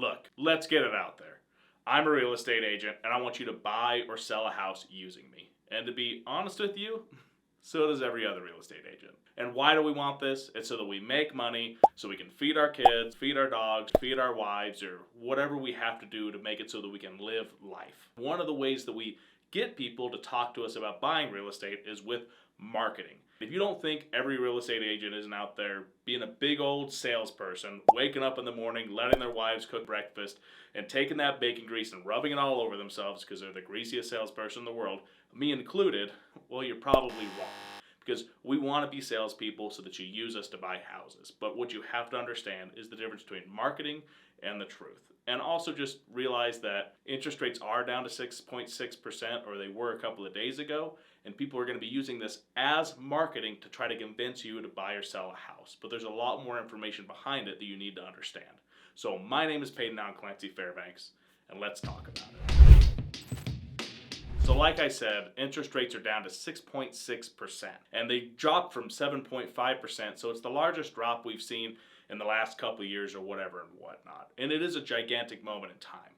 Look, let's get it out there. I'm a real estate agent and I want you to buy or sell a house using me. And to be honest with you, so does every other real estate agent. And why do we want this? It's so that we make money, so we can feed our kids, feed our dogs, feed our wives, or whatever we have to do to make it so that we can live life. One of the ways that we get people to talk to us about buying real estate is with marketing. If you don't think every real estate agent isn't out there being a big old salesperson, waking up in the morning, letting their wives cook breakfast, and taking that bacon grease and rubbing it all over themselves because they're the greasiest salesperson in the world, me included, well, you're probably wrong. Because we want to be salespeople so that you use us to buy houses. But what you have to understand is the difference between marketing and the truth. And also just realize that interest rates are down to 6.6%, or they were a couple of days ago. And people are going to be using this as marketing to try to convince you to buy or sell a house. But there's a lot more information behind it that you need to understand. So my name is Peyton Clancy Fairbanks, and let's talk about it. So like I said, interest rates are down to 6.6%, and they dropped from 7.5%, so it's the largest drop we've seen in the last couple of years or whatever and whatnot. And it is a gigantic moment in time.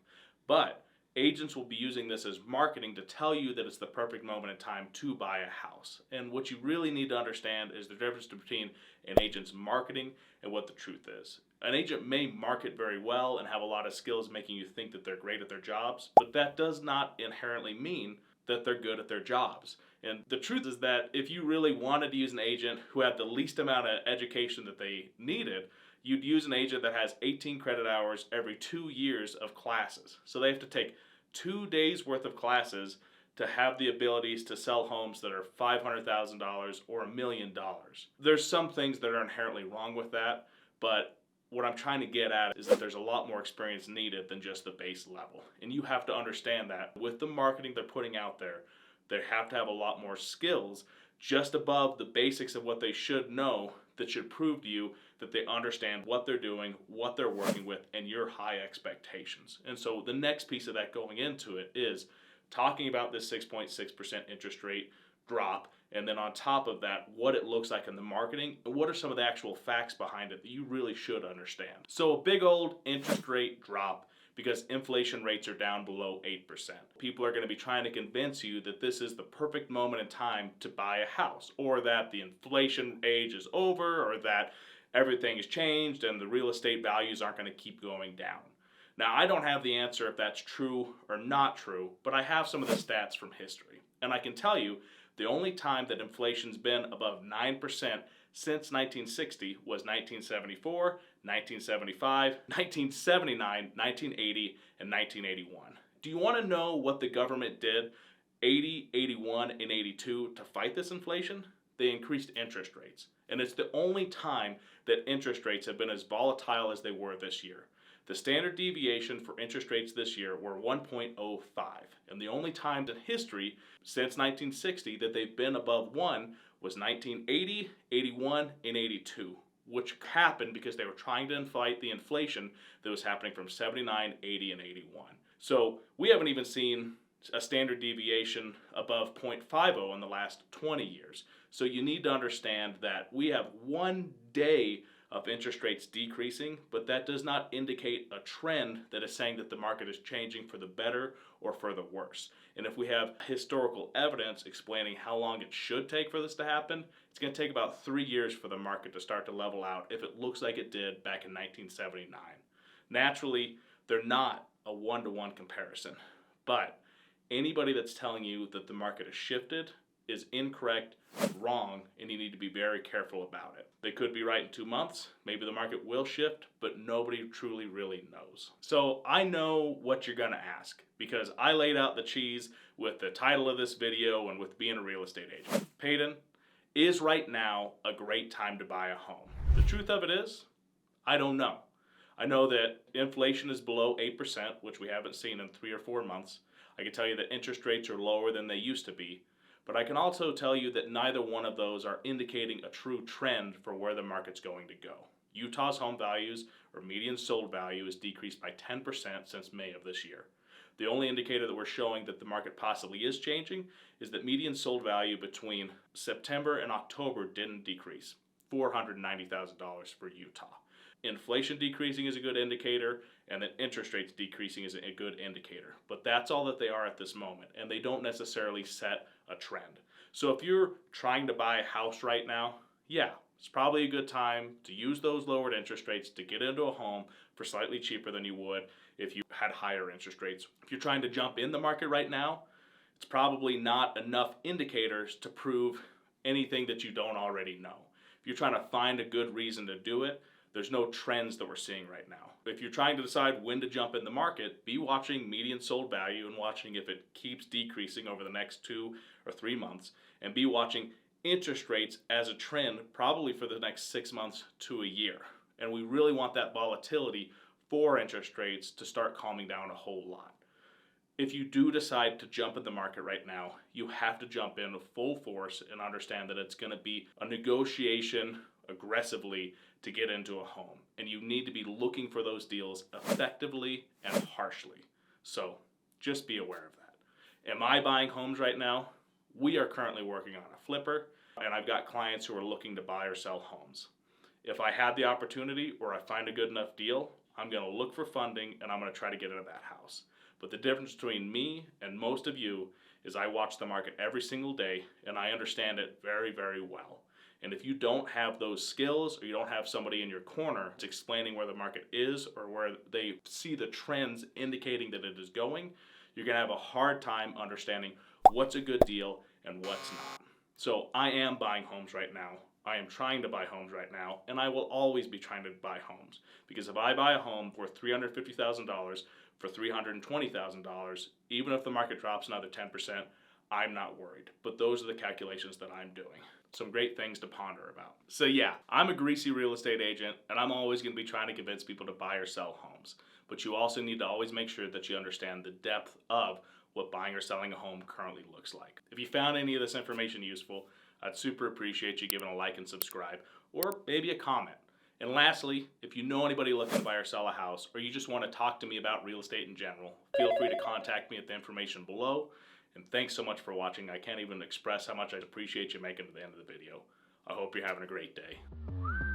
But agents will be using this as marketing to tell you that it's the perfect moment in time to buy a house. And what you really need to understand is the difference between an agent's marketing and what the truth is. An agent may market very well and have a lot of skills making you think that they're great at their jobs, but that does not inherently mean that they're good at their jobs. And the truth is that if you really wanted to use an agent who had the least amount of education that they needed, you'd use an agent that has 18 credit hours every 2 years of classes. So they have to take 2 days worth of classes to have the abilities to sell homes that are $500,000 or $1 million. There's some things that are inherently wrong with that, but what I'm trying to get at is that there's a lot more experience needed than just the base level. And you have to understand that with the marketing they're putting out there, they have to have a lot more skills just above the basics of what they should know that should prove to you that they understand what they're doing, what they're working with, and your high expectations. And so the next piece of that going into it is talking about this 6.6% interest rate drop, and then on top of that, what it looks like in the marketing, and what are some of the actual facts behind it that you really should understand. So a big old interest rate drop because inflation rates are down below 8%. People are going to be trying to convince you that this is the perfect moment in time to buy a house, or that the inflation age is over, or that everything has changed and the real estate values aren't going to keep going down. Now, I don't have the answer if that's true or not true, but I have some of the stats from history. And I can tell you the only time that inflation's been above 9% since 1960 was 1974, 1975, 1979, 1980, and 1981. Do you want to know what the government did 80, 81, and 82 to fight this inflation? They increased interest rates. And it's the only time that interest rates have been as volatile as they were this year. The standard deviation for interest rates this year were 1.05, and the only time in history since 1960 that they've been above 1 was 1980, 81, and 82, which happened because they were trying to fight the inflation that was happening from 79, 80, and 81. So we haven't even seen a standard deviation above 0.50 in the last 20 years. So you need to understand that we have 1 day of interest rates decreasing, but that does not indicate a trend that is saying that the market is changing for the better or for the worse. And if we have historical evidence explaining how long it should take for this to happen, it's going to take about 3 years for the market to start to level out if it looks like it did back in 1979. Naturally, they're not a one-to-one comparison, but anybody that's telling you that the market has shifted is incorrect, wrong, and you need to be very careful about it. They could be right in 2 months. Maybe the market will shift, but nobody truly really knows. So I know what you're going to ask because I laid out the cheese with the title of this video and with being a real estate agent. Peyton, is right now a great time to buy a home? The truth of it is, I don't know. I know that inflation is below 8%, which we haven't seen in 3 or 4 months. I can tell you that interest rates are lower than they used to be. But I can also tell you that neither one of those are indicating a true trend for where the market's going to go. Utah's home values, or median sold value, has decreased by 10% since May of this year. The only indicator that we're showing that the market possibly is changing is that median sold value between September and October didn't decrease, $490,000 for Utah. Inflation decreasing is a good indicator, and that interest rates decreasing is a good indicator. But that's all that they are at this moment, and they don't necessarily set a trend. So if you're trying to buy a house right now, yeah, it's probably a good time to use those lowered interest rates to get into a home for slightly cheaper than you would if you had higher interest rates. If you're trying to jump in the market right now, it's probably not enough indicators to prove anything that you don't already know. If you're trying to find a good reason to do it, there's no trends that we're seeing right now. If you're trying to decide when to jump in the market, be watching median sold value and watching if it keeps decreasing over the next 2 or 3 months, and be watching interest rates as a trend probably for the next 6 months to a year. And we really want that volatility for interest rates to start calming down a whole lot. If you do decide to jump in the market right now, you have to jump in full force and understand that it's going to be a negotiation aggressively to get into a home. And you need to be looking for those deals effectively and harshly. So just be aware of that. Am I buying homes right now? We are currently working on a flipper, and I've got clients who are looking to buy or sell homes. If I had the opportunity or I find a good enough deal, I'm going to look for funding and I'm going to try to get into that house. But the difference between me and most of you is I watch the market every single day and I understand it very, very well. And if you don't have those skills or you don't have somebody in your corner that's explaining where the market is or where they see the trends indicating that it is going, you're going to have a hard time understanding what's a good deal and what's not. So I am buying homes right now. I am trying to buy homes right now, and I will always be trying to buy homes. Because if I buy a home worth $350,000 for $320,000, even if the market drops another 10%, I'm not worried. But those are the calculations that I'm doing. Some great things to ponder about. So yeah, I'm a greasy real estate agent, and I'm always going to be trying to convince people to buy or sell homes. But you also need to always make sure that you understand the depth of what buying or selling a home currently looks like. If you found any of this information useful, I'd super appreciate you giving a like and subscribe, or maybe a comment. And lastly, if you know anybody looking to buy or sell a house, or you just want to talk to me about real estate in general, feel free to contact me at the information below. And thanks so much for watching. I can't even express how much I appreciate you making it to the end of the video. I hope you're having a great day.